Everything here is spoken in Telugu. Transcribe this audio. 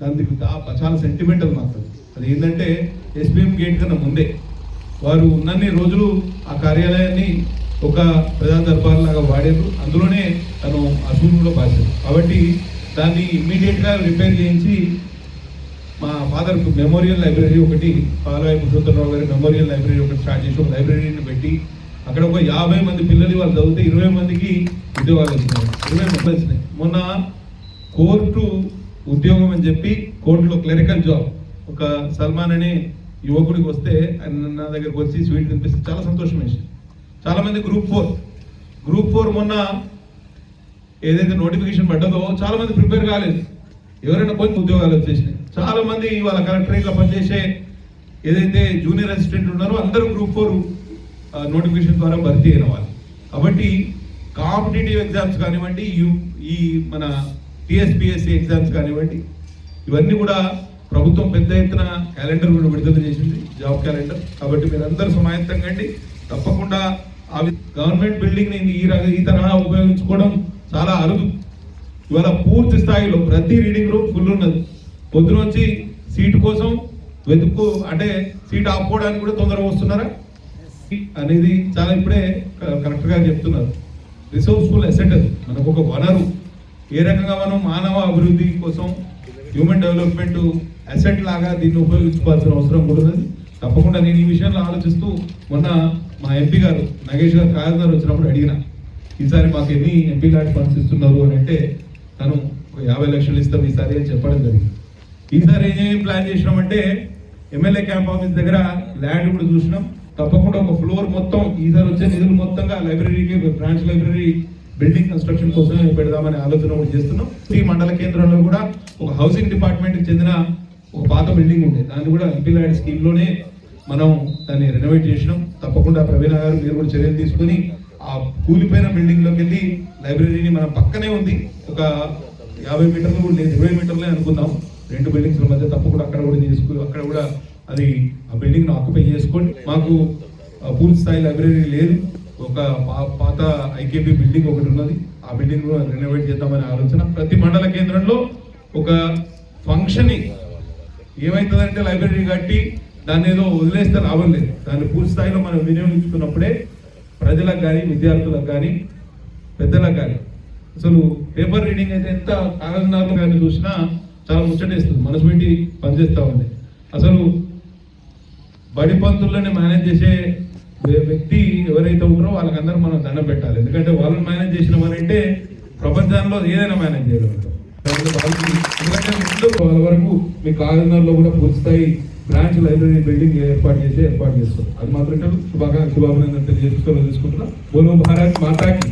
దానికి చాలా సెంటిమెంటల్ మాకు. అది ఏంటంటే ఎస్బిఎం గేట్ కన్నా ముందే వారు ఉన్నన్ని రోజులు ఆ కార్యాలయాన్ని ఒక ప్రజా దర్బార్ లాగా వాడారు. అందులోనే తను అసూరులో పాశారు. కాబట్టి దాన్ని ఇమ్మీడియట్గా రిపేర్ చేయించి మా ఫాదర్ మెమోరియల్ లైబ్రరీ ఒకటి, పాలవాయి పురుషోత్తమరావు గారి మెమోరియల్ లైబ్రరీ ఒకటి స్టార్ట్ చేసి ఒక లైబ్రరీని పెట్టి అక్కడ ఒక 50 మంది పిల్లలు వాళ్ళు చదివితే 20 మందికి ఉద్యోగాలు వచ్చినాయి. 20 మంది వచ్చినాయి. మొన్న కోర్టు ఉద్యోగం అని చెప్పి కోర్టులో క్లరికల్ జాబ్ ఒక సల్మాన్ అనే యువకుడికి వస్తే ఆయన నా దగ్గరకు వచ్చి స్వీట్ తినిపిస్తే చాలా సంతోషం వేసింది. చాలా మంది గ్రూప్ ఫోర్ మొన్న ఏదైతే నోటిఫికేషన్ పడ్డదో చాలా మంది ప్రిపేర్ కాలేదు. ఎవరైనా కొంచెం ఉద్యోగాలు వచ్చేసినాయి. చాలా మంది వాళ్ళ కలెక్టరేట్లో పనిచేసే ఏదైతే జూనియర్ అసిస్టెంట్ ఉన్నారో అందరూ గ్రూప్ 4 నోటిఫికేషన్ ద్వారా భర్తీ అయిన వాళ్ళు. కాబట్టి కాంపిటేటివ్ ఎగ్జామ్స్ కానివ్వండి, ఈ మన టీఎస్పీఎస్సీ ఎగ్జామ్స్ కానివ్వండి, ఇవన్నీ కూడా ప్రభుత్వం పెద్ద ఎత్తున క్యాలెండర్ కూడా విడుదల చేసింది, జాబ్ క్యాలెండర్. కాబట్టి మీరందరూ సమాయత్తంగా అండి. తప్పకుండా గవర్నమెంట్ బిల్డింగ్ని ఈ తరహా ఉపయోగించుకోవడం చాలా అరుదు. ఇవాళ పూర్తి స్థాయిలో ప్రతి రీడింగ్ రూమ్ ఫుల్ ఉన్నది. పొద్దున వచ్చి సీటు కోసం అంటే సీట్ ఆపుకోవడానికి కూడా తొందరగా వస్తున్నారా అనేది చాలా ఇప్పుడే కరెక్ట్ గా చెప్తున్నారు. రిసోర్స్ఫుల్ అసెట్ అది, మనకు ఒక వనరు. ఏ రకంగా మనం మానవ అభివృద్ధి కోసం హ్యూమన్ డెవలప్మెంట్ అసెట్ లాగా దీన్ని ఉపయోగించుకోవాల్సిన అవసరం కూడా ఉన్నది. తప్పకుండా నేను ఈ విషయంలో ఆలోచిస్తూ మొన్న మా ఎంపీ గారు నాగేష్ గారు కాయగారు వచ్చినప్పుడు అడిగిన, ఈసారి మాకు ఎన్ని ఎంపీ ల్యాడ్ ఫండ్స్ ఇస్తున్నారు అని అంటే తను 50 లక్షలు ఇస్తాం ఈసారి అని చెప్పడం జరిగింది. ఈసారి ఏం ప్లాన్ చేసినామంటే ఎమ్మెల్యే క్యాంప్ ఆఫీస్ దగ్గర ల్యాండ్ కూడా చూసినాం. తప్పకుండా ఒక ఫ్లోర్ మొత్తం ఈసారి వచ్చే నిధులు మొత్తంగా లైబ్రరీకి, బ్రాంచ్ లైబ్రరీ బిల్డింగ్ కన్స్ట్రక్షన్ కోసం పెడదామనే ఆలోచన కూడా చేస్తున్నాం. ఈ మండల కేంద్రంలో కూడా ఒక హౌసింగ్ డిపార్ట్మెంట్కి చెందిన ఒక పాత బిల్డింగ్ ఉండే, దాన్ని కూడా ఎంపీ ల్యాండ్ స్కీమ్లోనే మనం దాన్ని రెనోవేట్ చేసినాం. తప్పకుండా ప్రవీణ గారు మీరు కూడా చర్యలు తీసుకుని ఆ కూలిపోయిన బిల్డింగ్లోకి వెళ్ళి లైబ్రరీని మన పక్కనే ఉంది, ఒక 50 మీటర్లు కూడా లేదు, 20 మీటర్లే అనుకుందాం, 2 బిల్డింగ్స్ మధ్య. తప్పకుండా అక్కడ కూడా తీసుకుని అక్కడ కూడా అది ఆ బిల్డింగ్ను ఆక్యుపై చేసుకోండి. మాకు పూర్తి స్థాయి లైబ్రరీ లేదు, ఒక పాత ఐకేపీ బిల్డింగ్ ఒకటి ఉన్నది, ఆ బిల్డింగ్ కూడా రెనోవేట్ చేద్దామనే ఆలోచన. ప్రతి మండల కేంద్రంలో ఒక ఫంక్షనింగ్ ఏమవుతుందంటే లైబ్రరీ కట్టి దాన్ని ఏదో వదిలేస్తే లాభం లేదు. దాన్ని పూర్తి స్థాయిలో మనం వినియోగించుకున్నప్పుడే ప్రజలకు కానీ, విద్యార్థులకు కానీ, పెద్దలకు కానీ, అసలు పేపర్ రీడింగ్ అయితే ఎంత కాగజనాలు కానీ చూసినా చాలా ముచ్చటేస్తుంది, మనసు పెట్టి పనిచేస్తూ ఉంది. అసలు బడి పంతుల్లోనే మేనేజ్ చేసే వ్యక్తి ఎవరైతే ఉంటారో వాళ్ళకందరూ మనం దండం పెట్టాలి. ఎందుకంటే వాళ్ళని మేనేజ్ చేసినామనంటే ప్రపంచంలో ఏదైనా మేనేజ్ చేయగలుగుతాం. ఎందుకంటే ముందు వాళ్ళ వరకు మీ కాగజనగర్లో కూడా పూర్తి స్థాయి బ్రాంచ్ లైబ్రరీ బిల్డింగ్ ఏర్పాటు చేస్తాం. అది మాత్రం శుభాకాంక్షలు తెలియజేసుకుంటున్నాం. బోలో భారత్ మాతాకి.